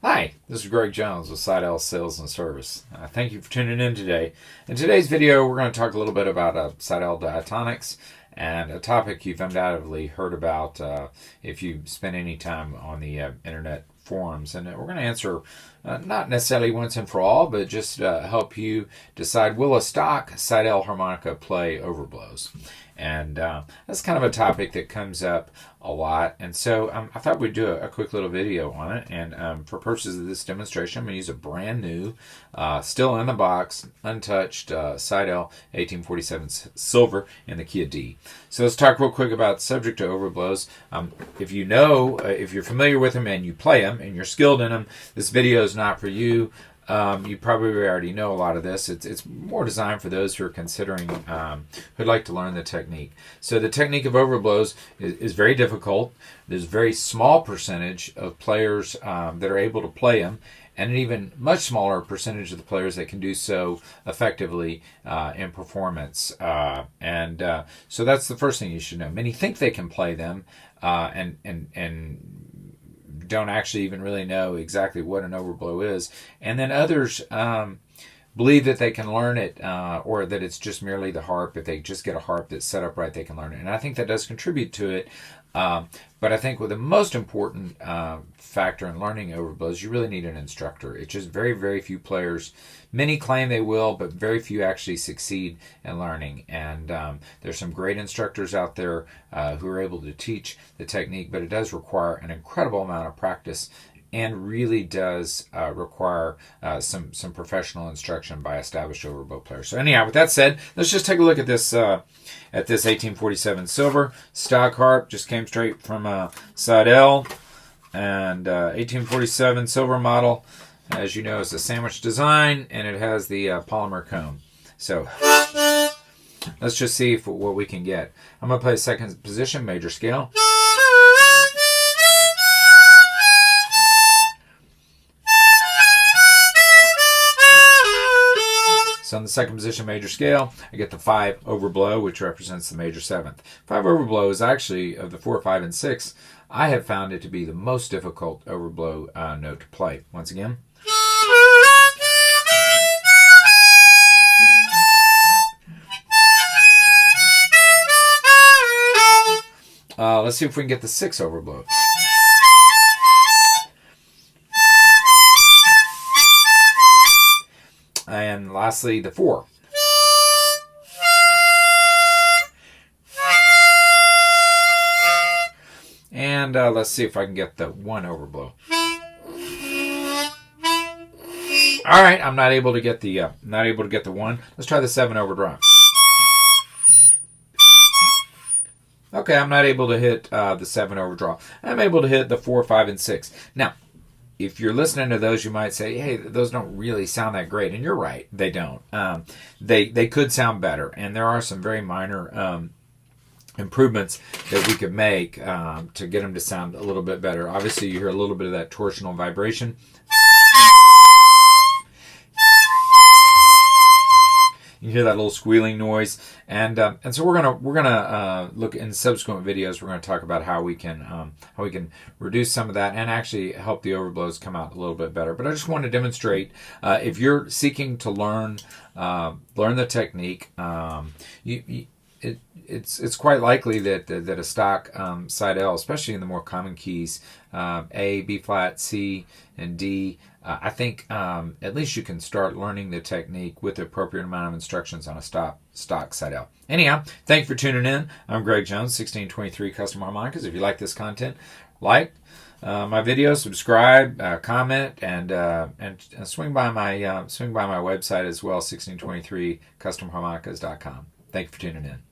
Hi, this is Greg Jones with Seydel Sales and Service. Thank you for tuning in today. In today's video, we're going to talk a little bit about Seydel diatonics and a topic you've undoubtedly heard about if you spend any time on the internet forums. And we're going to answer not necessarily once and for all, but just help you decide, will a stock Seydel harmonica play overblows? And that's kind of a topic that comes up a lot. And so I thought we'd do a quick little video on it. And for purposes of this demonstration, I'm going to use a brand new, still in the box, untouched Seydel 1847 silver in the key of D. So let's talk real quick about the subject of overblows. If you know, if you're familiar with them and you play them and you're skilled in them, this video is not for you. You probably already know a lot of this. It's more designed for those who are considering, who'd like to learn the technique. So the technique of overblows is very difficult. There's a very small percentage of players that are able to play them, and an even much smaller percentage of the players that can do so effectively in performance. So that's the first thing you should know. Many think they can play them, and don't actually even really know exactly what an overblow is. And then others believe that they can learn it or that it's just merely the harp. If they just get a harp that's set up right, they can learn it. And I think that does contribute to it. But I think the most important factor in learning overblows, you really need an instructor. It's just very, very few players. Many claim they will, but very few actually succeed in learning. And there's some great instructors out there who are able to teach the technique, but it does require an incredible amount of practice and really does require some professional instruction by established overblow players. So anyhow, with that said, let's just take a look at this 1847 silver stock harp. Just came straight from Seydel, and 1847 silver model, as you know, is a sandwich design, and it has the polymer comb. So let's just see what we can get. I'm going to play second position, major scale. So in the second position major scale, I get the 5 overblow, which represents the major 7th. 5 overblow is actually, of the 4, 5, and 6, I have found it to be the most difficult overblow note to play. Once again. Let's see if we can get the 6 overblow. And lastly, the 4. And let's see if I can get the 1 overblow. All right, I'm not able to get the 1. Let's try the 7 overdrive. Okay, I'm not able to hit the 7 overdraw. I'm able to hit the 4, 5, and 6. Now, if you're listening to those, you might say, hey, those don't really sound that great. And you're right, they don't. They could sound better. And there are some very minor improvements that we could make to get them to sound a little bit better. Obviously, you hear a little bit of that torsional vibration. You hear that little squealing noise, and so we're gonna look in subsequent videos. We're gonna talk about how we can reduce some of that and actually help the overblows come out a little bit better. But I just want to demonstrate, if you're seeking to learn the technique, it's quite likely that a stock Seydel, especially in the more common keys, A, B flat, C, and D, I think at least you can start learning the technique with the appropriate amount of instructions on a stock Seydel. Anyhow, thank you for tuning in. I'm Greg Jones, 1623 Custom Harmonicas. If you like this content, like my videos, subscribe, comment, and swing by my website as well, 1623customharmonicas.com. Thank you for tuning in.